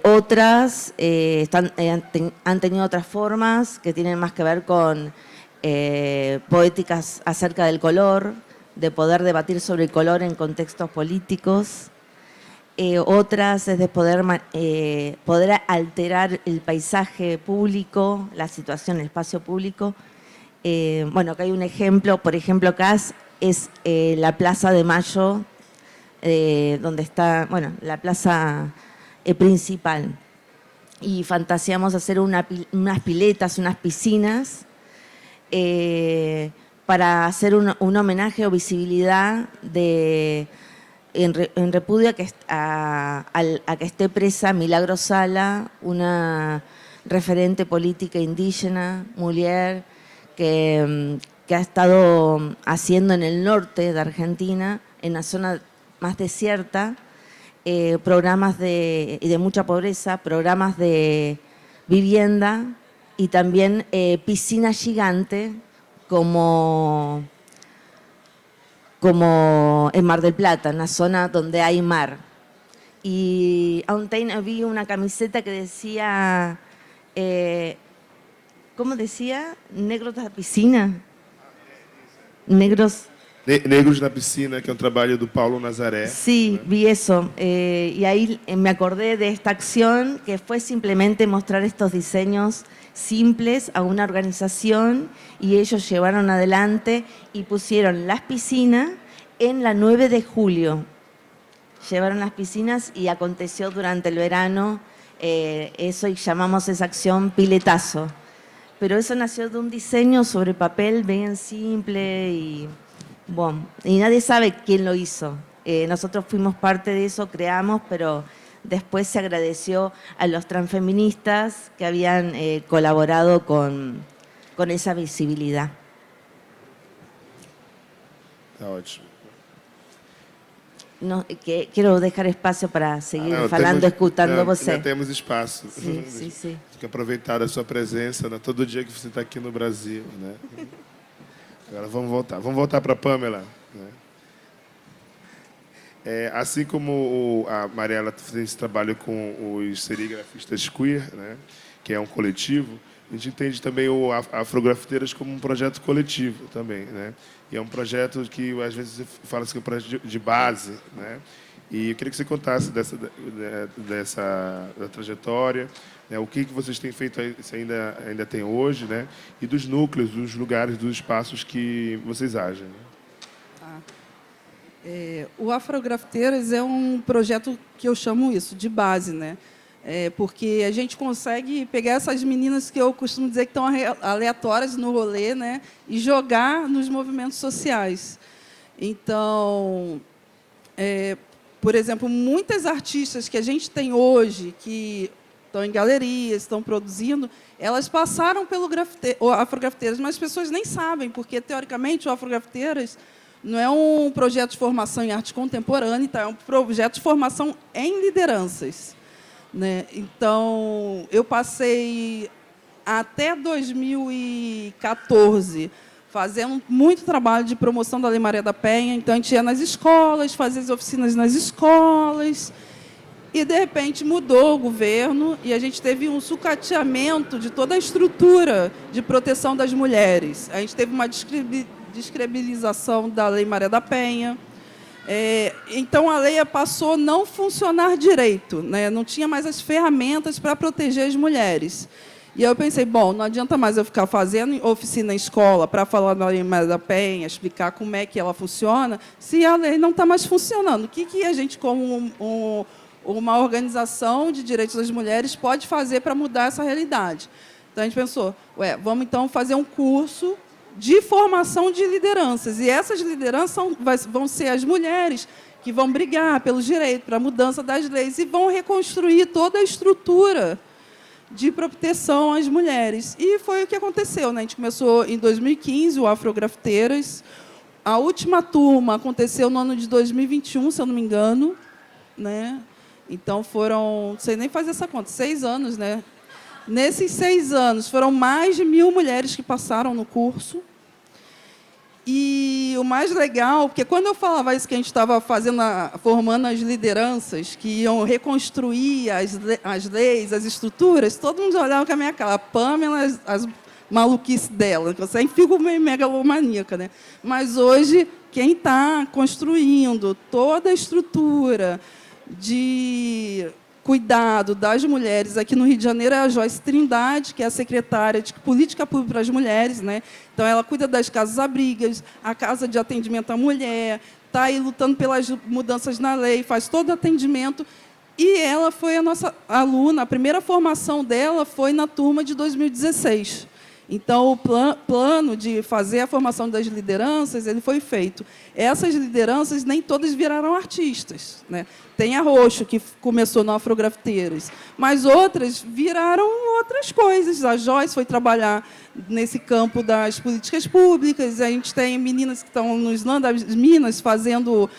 Otras han tenido otras formas que tienen más que ver con poéticas acerca del color, de poder debatir sobre el color en contextos políticos. Otras es de poder alterar el paisaje público, la situación, el espacio público. Bueno, acá hay un ejemplo, por ejemplo, acá es la Plaza de Mayo, donde está, bueno, la plaza principal. Y fantaseamos hacer unas piletas, unas piscinas, para hacer un homenaje o visibilidad en repudio a que esté presa Milagro Sala, una referente política indígena, mujer, que ha estado haciendo en el norte de Argentina, en la zona más desierta, programas de mucha pobreza, programas de vivienda y también piscina gigante como en Mar del Plata, en la zona donde hay mar. Y aún vi una camiseta que decía, ¿cómo decía? ¿Negros de la piscina? Negros... Negros na Piscina, que é um trabalho do Paulo Nazaré. Sí, vi eso. Y ahí me acordé de esta acción que fue simplemente mostrar estos diseños simples a una organización, y ellos llevaron adelante y pusieron las piscinas en la 9 de julio. Llevaron las piscinas y aconteció durante el verano eso, y llamamos esa acción piletazo. Pero eso nació de un diseño sobre papel bien simple y... Bueno, y nadie sabe quién lo hizo. Nosotros fuimos parte de eso, creamos, pero después se agradeció a los transfeministas que habían colaborado con esa visibilidad. Tá ótimo. No, quiero dejar espacio para seguir falando, escutando você. Ainda temos espaço. Sim, sim, sim. Tem que aproveitar a sua presença, né, todo dia que você está aqui no Brasil, né? Agora vamos voltar para a Pamela. Né? Assim como a Mariela fez esse trabalho com os serigrafistas queer, né, que é um coletivo, a gente entende também o Afrografiteiras como um projeto coletivo também, né? E é um projeto que às vezes fala-se que é um projeto de base, né? E eu queria que você contasse da trajetória, né? O que vocês têm feito, se ainda tem hoje, né? E dos núcleos, dos lugares, dos espaços que vocês agem. O Afrografiteiras é um projeto que eu chamo isso de base, né? porque a gente consegue pegar essas meninas que eu costumo dizer que estão aleatórias no rolê, né, e jogar nos movimentos sociais. Então, por exemplo, muitas artistas que a gente tem hoje, que estão em galerias, estão produzindo, elas passaram pelo Afrografiteiras, mas as pessoas nem sabem, porque, teoricamente, o Afrografiteiras não é um projeto de formação em arte contemporânea, então é um projeto de formação em lideranças, né? Então, eu passei até 2014 fazendo muito trabalho de promoção da Lei Maria da Penha. Então, a gente ia nas escolas, fazia as oficinas nas escolas, e, de repente, mudou o governo e a gente teve um sucateamento de toda a estrutura de proteção das mulheres. A gente teve uma descredibilização da Lei Maria da Penha. Então, a lei passou a não funcionar direito, né? Não tinha mais as ferramentas para proteger as mulheres. E eu pensei, bom, não adianta mais eu ficar fazendo oficina em escola para falar da Lei Maria da Penha, explicar como é que ela funciona, se a lei não está mais funcionando. O que a gente, como uma organização de direitos das mulheres, pode fazer para mudar essa realidade? Então, a gente pensou, vamos, então, fazer um curso de formação de lideranças. E essas lideranças vão ser as mulheres que vão brigar pelos direitos, para a mudança das leis, e vão reconstruir toda a estrutura de proteção às mulheres. E foi o que aconteceu, né? A gente começou em 2015, o Afrografiteiras. A última turma aconteceu no ano de 2021, se eu não me engano, né? Então, foram, não sei nem fazer essa conta, 6 anos, né? Nesses 6 anos, foram mais de 1.000 mulheres que passaram no curso. E o mais legal, porque quando eu falava isso, que a gente estava formando as lideranças, que iam reconstruir as leis, as estruturas, todo mundo olhava com a minha cara. A Pamela, as maluquices dela, que eu sempre fico meio megalomaníaca, né? Mas hoje, quem está construindo toda a estrutura de cuidado das mulheres aqui no Rio de Janeiro é a Joyce Trindade, que é a secretária de Política Pública para as Mulheres, né? Então, ela cuida das casas-abrigas, a casa de atendimento à mulher, está aí lutando pelas mudanças na lei, faz todo o atendimento. E ela foi a nossa aluna, a primeira formação dela foi na turma de 2016. Então, o plano de fazer a formação das lideranças, ele foi feito. Essas lideranças, nem todas viraram artistas, né? Tem a Roxo, que começou no Afrografiteiras, mas outras viraram outras coisas. A Joyce foi trabalhar nesse campo das políticas públicas, a gente tem meninas que estão no Islã das Minas fazendo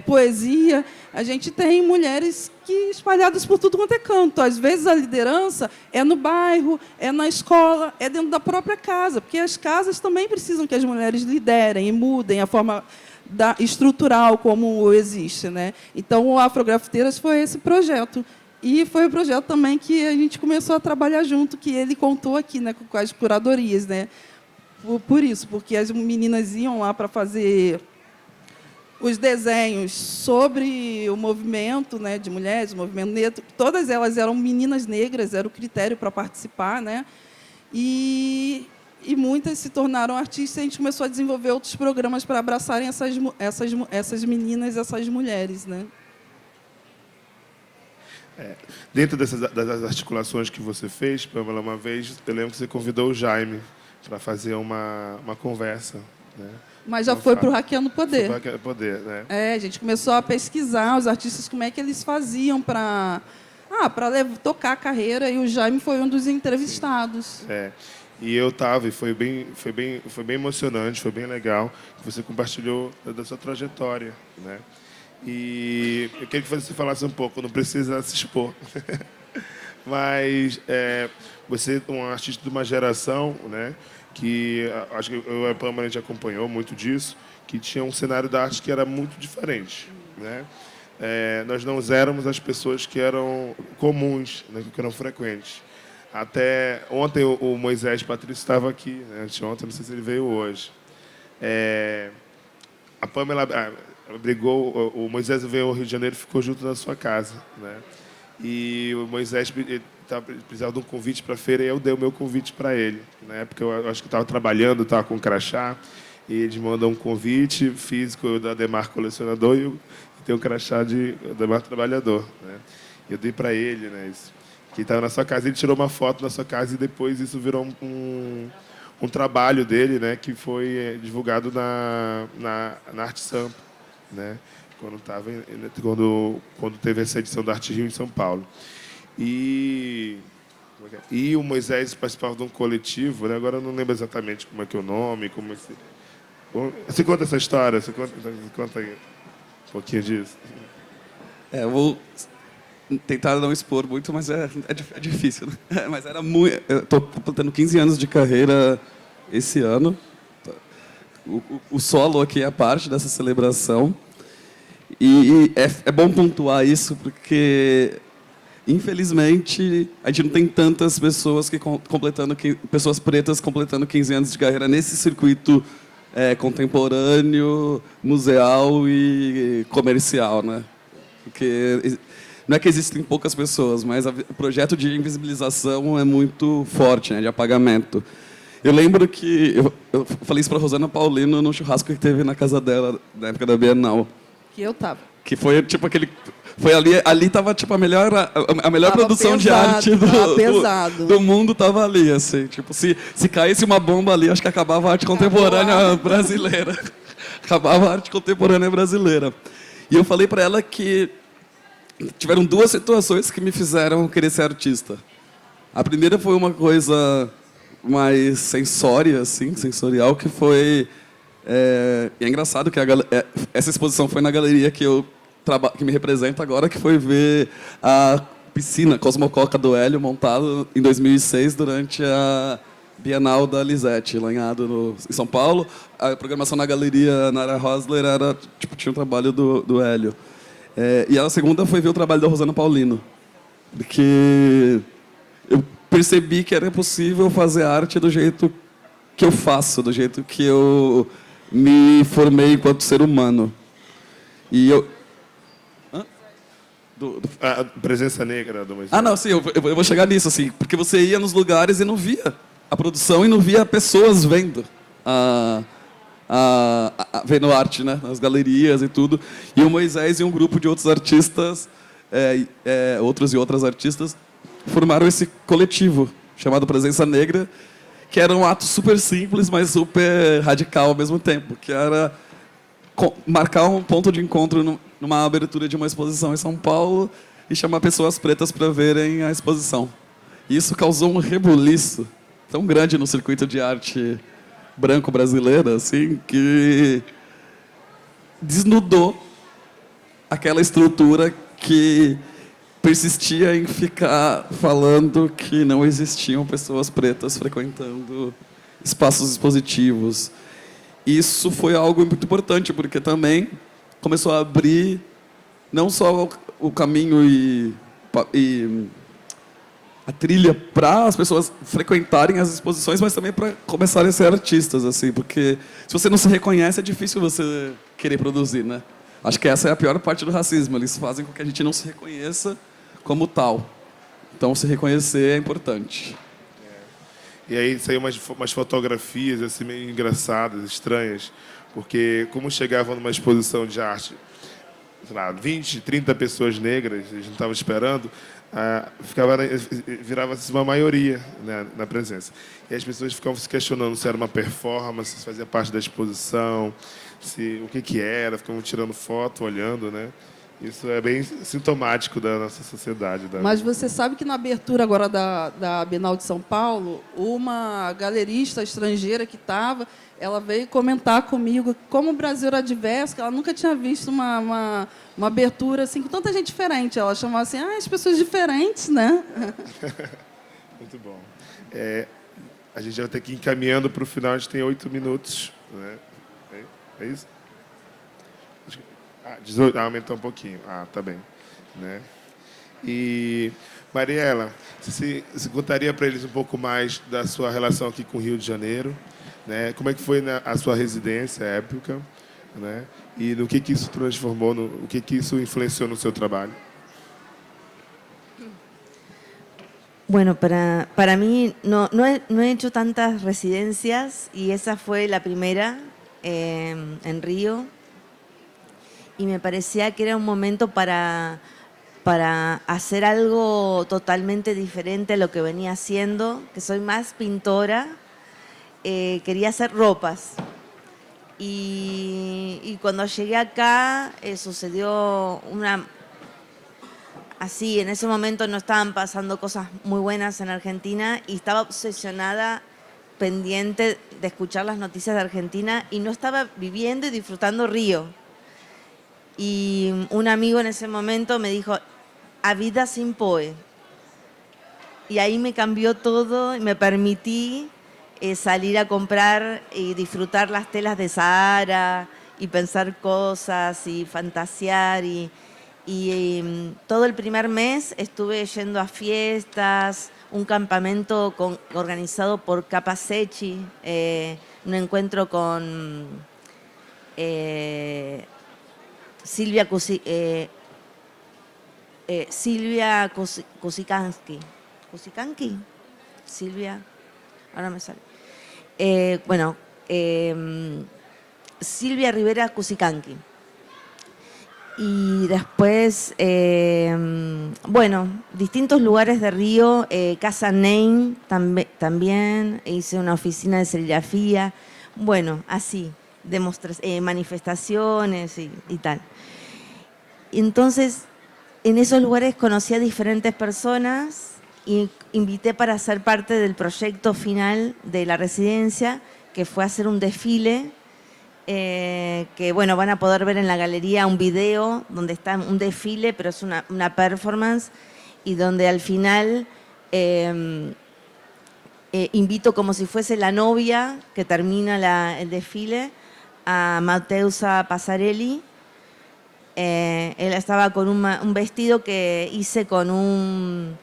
poesia, a gente tem mulheres espalhadas por tudo quanto é canto. Às vezes, a liderança é no bairro, é na escola, é dentro da própria casa, porque as casas também precisam que as mulheres liderem e mudem a forma estrutural como existe, né? Então, o Afrografiteiras foi esse projeto. E foi o projeto também que a gente começou a trabalhar junto, que ele contou aqui, né, com as curadorias, né? Por isso, porque as meninas iam lá para fazer os desenhos sobre o movimento, né, de mulheres, o movimento negro. Todas elas eram meninas negras, era o critério para participar, né? E muitas se tornaram artistas, e a gente começou a desenvolver outros programas para abraçarem essas meninas, essas mulheres, né? Dentro das articulações que você fez, Pamela, uma vez, eu lembro que você convidou o Jaime para fazer uma conversa, né? Mas já foi para o Hackeando Poder. Foi para o Poder, né? A gente começou a pesquisar os artistas, como é que eles faziam para tocar a carreira, e o Jaime foi um dos entrevistados. E eu estava, e foi bem emocionante, foi bem legal, que você compartilhou da sua trajetória, né? E eu queria que você falasse um pouco, não precisa se expor, mas você é um artista de uma geração, né, que acho que eu e a Pamela, a gente acompanhou muito disso, que tinha um cenário da arte que era muito diferente, né? Nós não éramos as pessoas que eram comuns, né, que eram frequentes. Até ontem o Moisés Patrício estava aqui, né? Anteontem, não sei se ele veio hoje. A Pamela brigou, o Moisés veio ao Rio de Janeiro e ficou junto na sua casa, né? E o Moisés precisava de um convite para a feira, e eu dei o meu convite para ele. Na época, eu acho que estava trabalhando, estava com crachá, e eles mandam um convite físico da Ademar Colecionador, e tem um crachá de Ademar Trabalhador, né? Eu dei para ele, né, isso. que estava na sua casa. Ele tirou uma foto na sua casa e depois isso virou um trabalho dele, né, que foi divulgado na Arte Sampa, né, quando teve essa edição da Arte Rio em São Paulo. E o Moisés participava de um coletivo, né, agora eu não lembro exatamente como é que é o nome, Você conta essa história? Você conta aí um pouquinho disso? Eu vou tentar não expor muito, mas é difícil, né? Mas era muito... Eu estou completando 15 anos de carreira esse ano. O solo aqui é parte dessa celebração. E é bom pontuar isso, porque, infelizmente, a gente não tem tantas pessoas pessoas pretas completando 15 anos de carreira nesse circuito contemporâneo, museal e comercial, né? Porque não é que existem poucas pessoas, mas o projeto de invisibilização é muito forte, né, de apagamento. Eu lembro que eu falei isso para Rosana Paulino no churrasco que teve na casa dela na época da Bienal. Que eu tava. Que foi tipo aquele, foi ali tava tipo a melhor produção de pesado, arte do mundo tava ali, assim, tipo se caísse uma bomba ali, acho que acabava a arte contemporânea brasileira. Acabava a arte contemporânea brasileira. E eu falei para ela que tiveram duas situações que me fizeram querer ser artista. A primeira foi uma coisa mais sensorial, que foi... é engraçado que essa exposição foi na galeria que me representa agora, que foi ver a piscina Cosmococa do Hélio montada em 2006 durante a Bienal da Lisette, lá em São Paulo. A programação na galeria Nara Rosler tinha um trabalho do Hélio. E a segunda foi ver o trabalho da Rosana Paulino, porque eu percebi que era possível fazer arte do jeito que eu faço, do jeito que eu me formei enquanto ser humano. E eu... A presença negra do Moisés. Não, sim, eu vou chegar nisso, assim, porque você ia nos lugares e não via a produção e não via pessoas vendo vendo arte, né, nas galerias e tudo. E o Moisés e um grupo de outros artistas, outros e outras artistas, formaram esse coletivo chamado Presença Negra, que era um ato super simples, mas super radical ao mesmo tempo, que era marcar um ponto de encontro numa abertura de uma exposição em São Paulo e chamar pessoas pretas para verem a exposição. E isso causou um rebuliço tão grande no circuito de arte branco brasileiro, assim, que desnudou aquela estrutura que persistia em ficar falando que não existiam pessoas pretas frequentando espaços expositivos. Isso foi algo muito importante, porque também começou a abrir não só o caminho e a trilha para as pessoas frequentarem as exposições, mas também para começarem a ser artistas, assim, porque se você não se reconhece, é difícil você querer produzir, né? Acho que essa é a pior parte do racismo. Eles fazem com que a gente não se reconheça como tal. Então, se reconhecer é importante. E aí saiu umas fotografias assim, meio engraçadas, estranhas, porque como chegavam numa exposição de arte, sei lá, 20, 30 pessoas negras, a gente não estava esperando, virava-se uma maioria, né, na presença. E as pessoas ficavam se questionando se era uma performance, se fazia parte da exposição, o que era, ficavam tirando foto, olhando, né? Isso é bem sintomático da nossa sociedade. Mas você sabe que na abertura agora da Bienal de São Paulo, uma galerista estrangeira que estava, ela veio comentar comigo como o Brasil era diverso, que ela nunca tinha visto uma abertura assim, com tanta gente diferente. Ela chamava assim, as pessoas diferentes, né? Muito bom. A gente já vai ter que ir encaminhando para o final, a gente tem 8 minutos. Né? É isso? 18, aumentou um pouquinho. Tá bem. Né? E, Mariela, você contaria para eles um pouco mais da sua relação aqui com o Rio de Janeiro? Né? Como é que foi a sua residência época? Né? E no que isso transformou, o que isso influenciou no seu trabalho? Bueno, para mí no he hecho tantas residencias y esa fue la primera en Río. Y me parecía que era un momento para para hacer algo totalmente diferente a lo que venía haciendo, que soy más pintora. Quería hacer ropas. Y cuando llegué acá sucedió así, en ese momento no estaban pasando cosas muy buenas en Argentina y estaba obsesionada, pendiente de escuchar las noticias de Argentina y no estaba viviendo y disfrutando Río. Y un amigo en ese momento me dijo, a vida sin Poe. Y ahí me cambió todo y me permití salir a comprar y disfrutar las telas de Sahara y pensar cosas y fantasear. Y todo el primer mes estuve yendo a fiestas, un campamento organizado por Capacechi, un encuentro con Silvia Kusikanski. ¿Kusikanki? Silvia, ahora me sale. Silvia Rivera Kusikanki. Y después, distintos lugares de Río, Casa Nein también, hice una oficina de serigrafía, así, manifestaciones y tal. Entonces, en esos lugares conocí a diferentes personas y invité para ser parte del proyecto final de la residencia, que fue hacer un desfile, que van a poder ver en la galería un video donde está un desfile, pero es una performance, y donde al final invito como si fuese la novia que termina el desfile a Mateusa Passarelli. Él estaba con un vestido que hice con un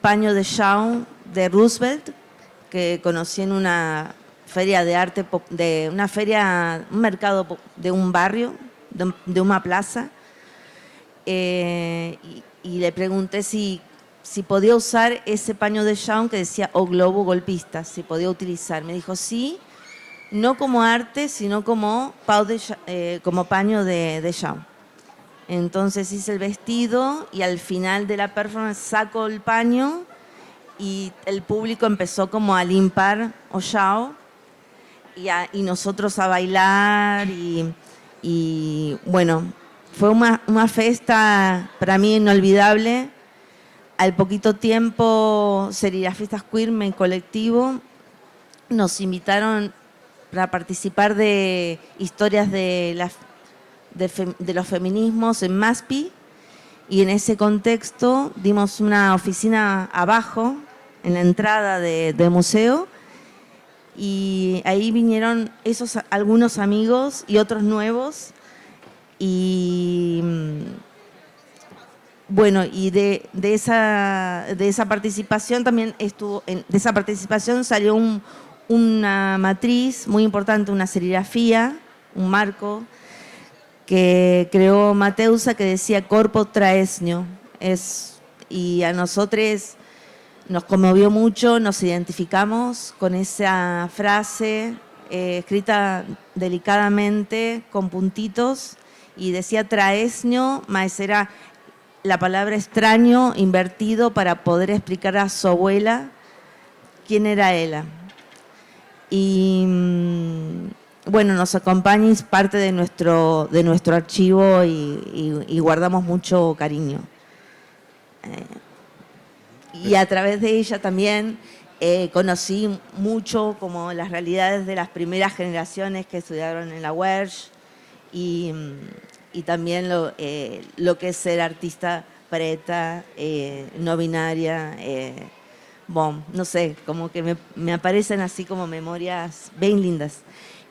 paño de Shawn de Roosevelt, que conocí en una feria de arte, un mercado de un barrio, de una plaza. Y le pregunté si podía usar ese paño de Shawn que decía O Globo Golpista, si podía utilizar. Me dijo sí, no como arte, sino como paño de Shawn. Entonces hice el vestido y al final de la performance saco el paño y el público empezó como a limpar Ollao y nosotros a bailar y fue una fiesta para mí inolvidable. Al poquito tiempo, Serigrafistas Queer, mi colectivo, nos invitaron para participar de historias de los feminismos en Maspi, y en ese contexto dimos una oficina abajo, en la entrada del museo, y ahí vinieron algunos amigos y otros nuevos, y de esa participación también de esa participación salió una matriz muy importante, una serigrafía, un marco, que creó Mateusa, que decía Corpo Traesnio. Y a nosotros nos conmovió mucho, nos identificamos con esa frase escrita delicadamente, con puntitos, y decía Traesnio, mas era la palabra extraño invertido para poder explicar a su abuela quién era ella. Y nos acompaña y es parte de nuestro archivo y guardamos mucho cariño. Y a través de ella también conocí mucho como las realidades de las primeras generaciones que estudiaron en la UERJ y también lo que es ser artista preta, no binaria. No sé, como que me aparecen así como memorias bien lindas.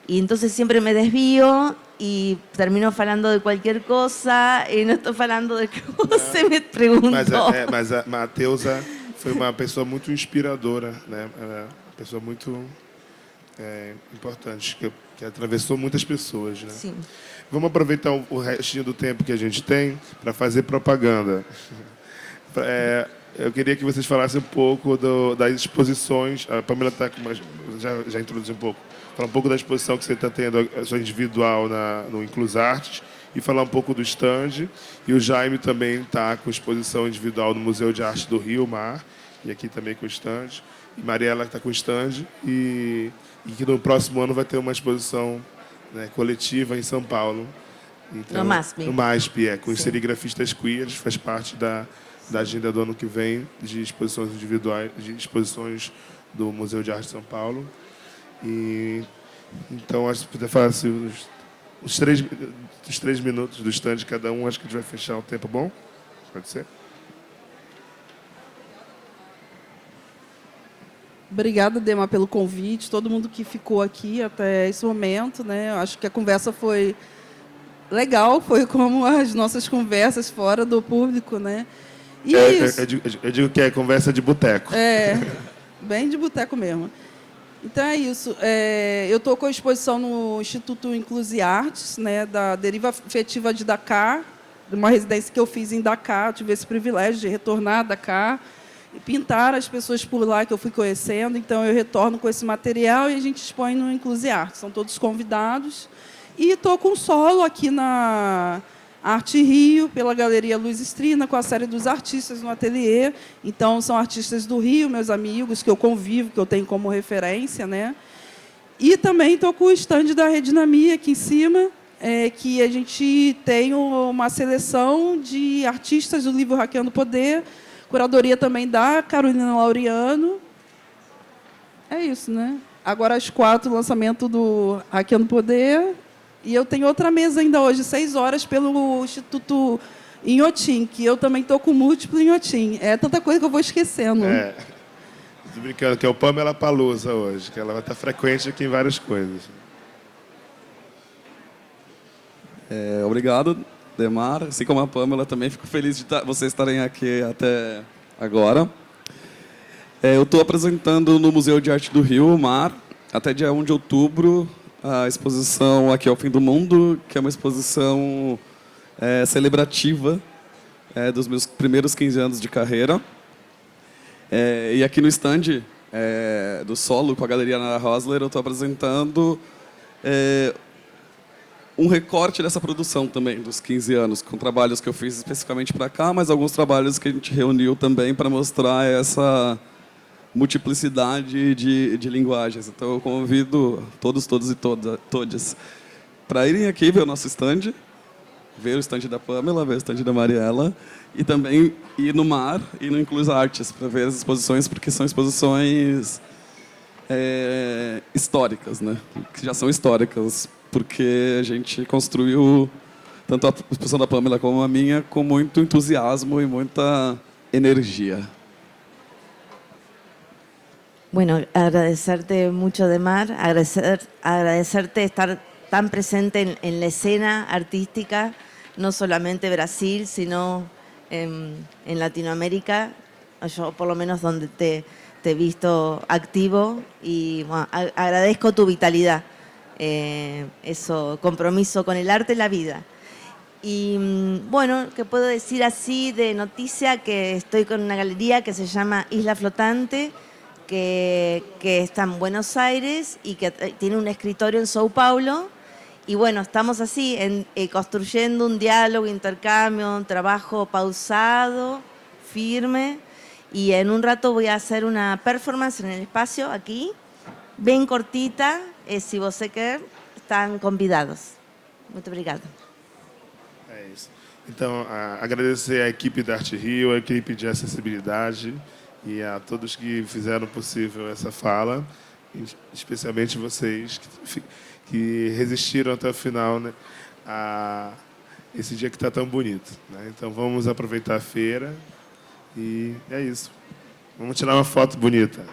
Y entonces siempre me desvío e termino falando de qualquer coisa e não estou falando do que você me perguntou. Mas a Mateusa foi uma pessoa muito inspiradora, né? Uma pessoa muito importante, que atravessou muitas pessoas, né? Sim. Vamos aproveitar o restinho do tempo que a gente tem para fazer propaganda. Eu queria que vocês falassem um pouco das exposições. A Pamela está já introduziu um pouco. Falar um pouco da exposição que você está tendo, a sua individual no Inclusartes, e falar um pouco do stand. E o Jaime também está com exposição individual no Museu de Arte do Rio Mar, e aqui também com o stand. E Mariela está com o stand, e que no próximo ano vai ter uma exposição, né, coletiva em São Paulo. Então, No MASP. No MASP, com os Sim. serigrafistas queers, faz parte da agenda do ano que vem, de exposições individuais, de exposições do Museu de Arte de São Paulo. E então, acho que se puder falar assim, os 3 minutos do stand de cada um, acho que a gente vai fechar o tempo, bom? Pode ser? Obrigada, Dema, pelo convite, todo mundo que ficou aqui até esse momento, né? Eu acho que a conversa foi legal, foi como as nossas conversas fora do público, né? E isso. Eu digo que é conversa de boteco. Bem de boteco mesmo. Então é isso. Eu estou com a exposição no Instituto Inclusi Artes, né, da Deriva Afetiva de Dakar, de uma residência que eu fiz em Dakar. Eu tive esse privilégio de retornar a Dakar e pintar as pessoas por lá que eu fui conhecendo. Então eu retorno com esse material e a gente expõe no Inclusi Artes. São todos convidados. E estou com solo aqui na Arte Rio, pela Galeria Luiz Estrina, com a série dos artistas no ateliê. Então, são artistas do Rio, meus amigos, que eu convivo, que eu tenho como referência, né? E também estou com o stand da Redinamia aqui em cima, que a gente tem uma seleção de artistas do livro Hackeando o Poder, curadoria também da Carolina Laureano. É isso, né? Agora, às 4, o lançamento do Hackeando o Poder. E eu tenho outra mesa ainda hoje, 6 horas, pelo Instituto Inhotim, que eu também estou com múltiplo Inhotim. É tanta coisa que eu vou esquecendo. Estou brincando que é o Pamela Palusa hoje, que ela vai estar frequente aqui em várias coisas. Obrigado, Demar. Assim como a Pamela, também fico feliz de vocês estarem aqui até agora. Eu estou apresentando no Museu de Arte do Rio Mar, até dia 1 de outubro, a exposição Aqui ao Fim do Mundo, que é uma exposição celebrativa dos meus primeiros 15 anos de carreira. E aqui no stand do solo, com a Galeria Nara Rosler, eu estou apresentando um recorte dessa produção também, dos 15 anos, com trabalhos que eu fiz especificamente para cá, mas alguns trabalhos que a gente reuniu também para mostrar essa multiplicidade de linguagens. Então, eu convido todos e todas para irem aqui ver o nosso stand, ver o stand da Pamela, ver o stand da Mariela, e também ir no Mar e no Inclusa Artes para ver as exposições, porque são exposições históricas, né? Que já são históricas, porque a gente construiu tanto a exposição da Pamela como a minha com muito entusiasmo e muita energia. Bueno, agradecerte mucho, Demar, agradecerte estar tan presente en la escena artística, no solamente Brasil, sino en Latinoamérica, yo por lo menos donde te he visto activo, y bueno, agradezco tu vitalidad, eso, compromiso con el arte y la vida. Y bueno, que puedo decir así de noticia, que estoy con una galería que se llama Isla Flotante, que está en Buenos Aires y que tiene un escritorio en São Paulo. Y bueno, estamos así, construyendo un diálogo, intercambio, un trabajo pausado, firme. Y en un rato voy a hacer una performance en el espacio, aquí, bem cortita. Se você quer, estão convidados. Muito obrigada. É isso. Então, agradecer à equipe da Arte Rio, à equipe de acessibilidade, e a todos que fizeram possível essa fala, especialmente vocês que resistiram até o final, né, a esse dia que está tão bonito, né? Então vamos aproveitar a feira e é isso. Vamos tirar uma foto bonita.